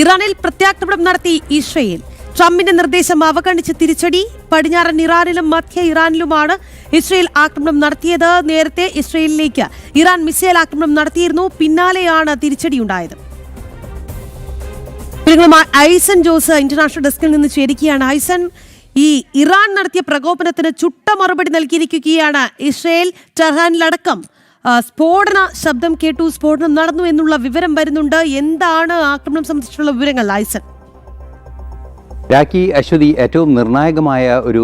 ഇറാനിൽ പ്രത്യാക്രമണം നടത്തി ഇസ്രയേൽ. ട്രംപിന്റെ നിർദ്ദേശം അവഗണിച്ച് തിരിച്ചടി. പടിഞ്ഞാറൻ ഇറാനിലും മധ്യ ഇറാനിലുമാണ് ഇസ്രയേൽ ആക്രമണം നടത്തിയത്. നേരത്തെ ഇസ്രയേലിലേക്ക് ഇറാൻ മിസൈൽ ആക്രമണം നടത്തിയിരുന്നു. പിന്നാലെയാണ് തിരിച്ചടിയുണ്ടായത്. ഐസൻ ജോസ് ഇന്റർനാഷണൽ ഡെസ്കിൽ നിന്ന് ചേരുകയാണ്. ഐസൻ, ഈ ഇറാൻ നടത്തിയ പ്രകോപനത്തിന് ചുട്ട മറുപടി നൽകിയിരിക്കുകയാണ് ഇസ്രയേൽ. ടെഹ്റാനിലടക്കം സ്ഫോടന ശബ്ദം കേട്ടു, സ്ഫോടനം നടന്നു എന്നുള്ള വിവരം വരുന്നുണ്ട്. എന്താണ് ആക്രമണം സംബന്ധിച്ചുള്ള വിവരങ്ങൾ ഐസൻ? രാഖി, അശ്വതി, ഏറ്റവും നിർണായകമായ ഒരു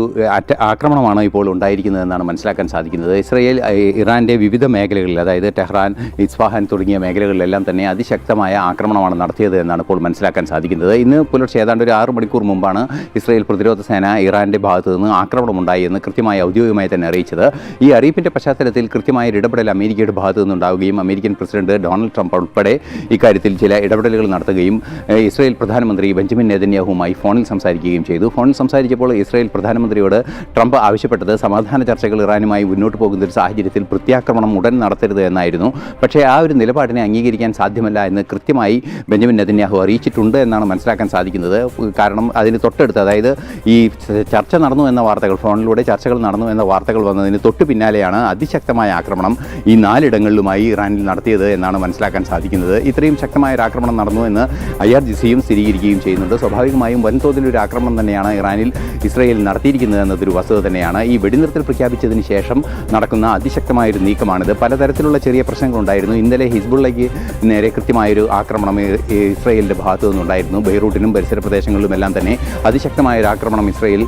ആക്രമണമാണ് ഇപ്പോൾ ഉണ്ടായിരിക്കുന്നതെന്നാണ് മനസ്സിലാക്കാൻ സാധിക്കുന്നത്. ഇസ്രയേൽ ഇറാൻ്റെ വിവിധ മേഖലകളിൽ, അതായത് ടെഹ്റാൻ, ഇസ്ഫഹാൻ തുടങ്ങിയ മേഖലകളിലെല്ലാം തന്നെ അതിശക്തമായ ആക്രമണമാണ് നടത്തിയത് എന്നാണ് ഇപ്പോൾ മനസ്സിലാക്കാൻ സാധിക്കുന്നത്. ഇന്ന് പുലർച്ചെ ഏതാണ്ട് ഒരു 6 മണിക്കൂർ മുമ്പാണ് ഇസ്രയേൽ പ്രതിരോധ സേന ഇറാൻ്റെ ഭാഗത്തു നിന്ന് ആക്രമണമുണ്ടായി എന്ന് കൃത്യമായി ഔദ്യോഗികമായി തന്നെ അറിയിച്ചത്. ഈ അറിയിപ്പിൻ്റെ പശ്ചാത്തലത്തിൽ കൃത്യമായ ഒരു ഇടപെടൽ അമേരിക്കയുടെ ഭാഗത്തു നിന്നുണ്ടാവുകയും അമേരിക്കൻ പ്രസിഡന്റ് ഡൊണാൾഡ് ട്രംപ് ഉൾപ്പെടെ ഇക്കാര്യത്തിൽ ചില ഇടപെടലുകൾ നടത്തുകയും ഇസ്രയേൽ പ്രധാനമന്ത്രി ബെഞ്ചമിൻ നെതന്യാഹുവുമായി ഫോണിൽ സംസാരിക്കുകയും ചെയ്തു. ഫോണിൽ സംസാരിച്ചപ്പോൾ ഇസ്രായേൽ പ്രധാനമന്ത്രിയോട് ട്രംപ് ആവശ്യപ്പെട്ടത് സമാധാന ചർച്ചകൾ ഇറാനുമായി മുന്നോട്ട് പോകുന്ന ഒരു സാഹചര്യത്തിൽ പ്രത്യാക്രമണം ഉടൻ നടത്തരുത് എന്നായിരുന്നു. പക്ഷേ ആ ഒരു നിലപാടിനെ അംഗീകരിക്കാൻ സാധ്യമല്ല എന്ന് കൃത്യമായി ബെഞ്ചമിൻ നെതന്യാഹു അറിയിച്ചിട്ടുണ്ട് എന്നാണ് മനസ്സിലാക്കാൻ സാധിക്കുന്നത്. കാരണം അതിന് തൊട്ടടുത്ത്, അതായത് ഈ ചർച്ച നടന്നു എന്ന വാർത്തകൾ, ഫോണിലൂടെ ചർച്ചകൾ നടന്നു എന്ന വാർത്തകൾ വന്നതിന് തൊട്ട് പിന്നാലെയാണ് അതിശക്തമായ ആക്രമണം ഈ 4 ഇടങ്ങളിലുമായി ഇറാനിൽ നടത്തിയത് എന്നാണ് മനസ്സിലാക്കാൻ സാധിക്കുന്നത്. ഇത്രയും ശക്തമായ ഒരു ആക്രമണം നടന്നു എന്ന് IRGCയും സ്ഥിരീകരിക്കുകയും ചെയ്യുന്നുണ്ട്. സ്വാഭാവികമായും വൻതോതിൽ ഒരു ആക്രമണം തന്നെയാണ് ഇറാനിൽ ഇസ്രയേൽ നടത്തിയിരിക്കുന്നത് എന്നതൊരു വസ്തുത തന്നെയാണ്. ഈ വെടിനിർത്തൽ പ്രഖ്യാപിച്ചതിന് ശേഷം നടക്കുന്ന അതിശക്തമായൊരു നീക്കമാണിത്. പലതരത്തിലുള്ള ചെറിയ പ്രശ്നങ്ങളുണ്ടായിരുന്നു. ഇന്നലെ ഹിസ്ബുള്ളയ്ക്ക് നേരെ കൃത്യമായൊരു ആക്രമണം ഇസ്രയേലിൻ്റെ ഭാഗത്തു നിന്നുണ്ടായിരുന്നു. ബെയ്റൂട്ടിനും പരിസര പ്രദേശങ്ങളിലുമെല്ലാം തന്നെ അതിശക്തമായൊരു ആക്രമണം ഇസ്രയേൽ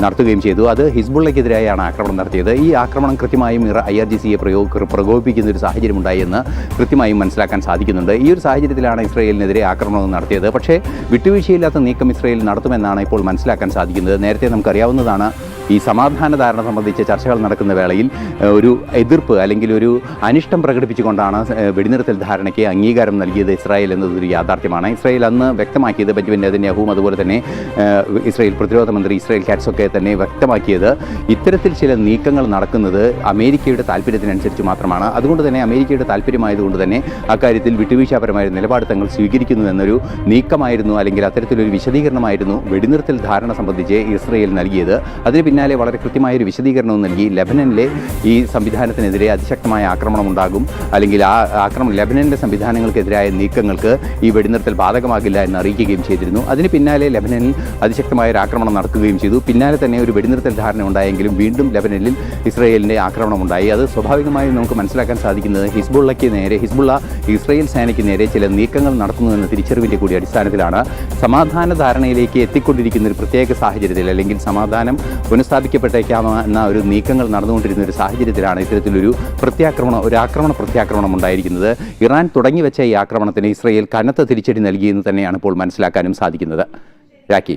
നടത്തുകയും ചെയ്തു. അത് ഹിസ്ബുള്ളയ്ക്കെതിരായാണ് ആക്രമണം നടത്തിയത്. ഈ ആക്രമണം കൃത്യമായും IRGCയെ പ്രകോപിപ്പിക്കുന്ന ഒരു സാഹചര്യം ഉണ്ടായി എന്ന് കൃത്യമായും മനസ്സിലാക്കാൻ സാധിക്കുന്നുണ്ട്. ഈ ഒരു സാഹചര്യത്തിലാണ് ഇസ്രയേലിനെതിരെ ആക്രമണം നടത്തിയത്. പക്ഷേ വിട്ടുവീഴ്ചയില്ലാത്ത നീക്കം ഇസ്രയേൽ നടത്തുമെന്നാണ് ഇപ്പോൾ മനസ്സിലാക്കാൻ സാധിക്കുന്നത്. നേരത്തെ നമുക്കറിയാവുന്നതാണ്, ഈ സമാധാന ധാരണ സംബന്ധിച്ച് ചർച്ചകൾ നടക്കുന്ന വേളയിൽ ഒരു എതിർപ്പ് അല്ലെങ്കിൽ ഒരു അനിഷ്ടം പ്രകടിപ്പിച്ചുകൊണ്ടാണ് വെടിനിർത്തൽ ധാരണയ്ക്ക് അംഗീകാരം നൽകിയത് ഇസ്രായേൽ എന്നതൊരു യാഥാർത്ഥ്യമാണ്. ഇസ്രായേൽ അന്ന് വ്യക്തമാക്കിയത്, ബെഞ്ചമിൻ നെതന്യാഹുവും അതുപോലെ തന്നെ ഇസ്രായേൽ പ്രതിരോധ മന്ത്രി ഇസ്രായേൽ കാറ്റ്സൊക്കെ തന്നെ വ്യക്തമാക്കിയത്, ഇത്തരത്തിൽ ചില നീക്കങ്ങൾ നടക്കുന്നത് അമേരിക്കയുടെ താല്പര്യത്തിനനുസരിച്ച് മാത്രമാണ്. അതുകൊണ്ട് തന്നെ അമേരിക്കയുടെ താല്പര്യമായതുകൊണ്ട് തന്നെ അക്കാര്യത്തിൽ വിട്ടുവീഴ്ചാപരമായ നിലപാട് തങ്ങൾ സ്വീകരിക്കുന്നു എന്നൊരു നീക്കമായിരുന്നു, അല്ലെങ്കിൽ അത്തരത്തിലൊരു വിശദീകരണമായിരുന്നു വെടിനിർത്തൽ ധാരണ സംബന്ധിച്ച് ഇസ്രായേൽ നൽകിയത്. അതിന് പിന്നാലെ വളരെ കൃത്യമായൊരു വിശദീകരണവും നൽകി. ലെബനനിലെ ഈ സംവിധാനത്തിനെതിരെ അതിശക്തമായ ആക്രമണം ഉണ്ടാകും, അല്ലെങ്കിൽ ആ ആക്രമണം ലെബനനിലെ സംവിധാനങ്ങൾക്കെതിരായ നീക്കങ്ങൾക്ക് ഈ വെടിനിർത്തൽ ബാധകമാകില്ല എന്ന് അറിയിക്കുകയും ചെയ്തിരുന്നു. അതിന് പിന്നാലെ ലെബനനിൽ അതിശക്തമായൊരു ആക്രമണം നടക്കുകയും ചെയ്തു. പിന്നാലെ തന്നെ ഒരു വെടിനിർത്തൽ ധാരണ ഉണ്ടായെങ്കിലും വീണ്ടും ലെബനനിൽ ഇസ്രായേലിൻ്റെ ആക്രമണം ഉണ്ടായി. അത് സ്വാഭാവികമായും നമുക്ക് മനസ്സിലാക്കാൻ സാധിക്കുന്നത് ഹിസ്ബുള്ള ഇസ്രായേൽ സേനയ്ക്ക് നേരെ ചില നീക്കങ്ങൾ നടത്തുന്നു എന്ന തിരിച്ചറിവിൻ്റെ കൂടി അടിസ്ഥാനത്തിലാണ്. സമാധാന ധാരണയിലേക്ക് എത്തിക്കൊണ്ടിരിക്കുന്ന ഒരു പ്രത്യേക സാഹചര്യത്തിൽ, അല്ലെങ്കിൽ സമാധാനം പുനഃസ്ഥാപിക്കപ്പെട്ടേക്കാമെന്ന ഒരു നീക്കങ്ങൾ നടന്നുകൊണ്ടിരുന്ന ഒരു സാഹചര്യത്തിലാണ് ഇത്തരത്തിലൊരു ആക്രമണ പ്രത്യാക്രമണം ഉണ്ടായിരിക്കുന്നത്. ഇറാൻ തുടങ്ങിവെച്ച ഈ ആക്രമണത്തിന് ഇസ്രയേൽ കനത്ത തിരിച്ചടി നൽകിയെന്ന് തന്നെയാണ് ഇപ്പോൾ മനസ്സിലാക്കാനും സാധിക്കുന്നത്. രാഖി.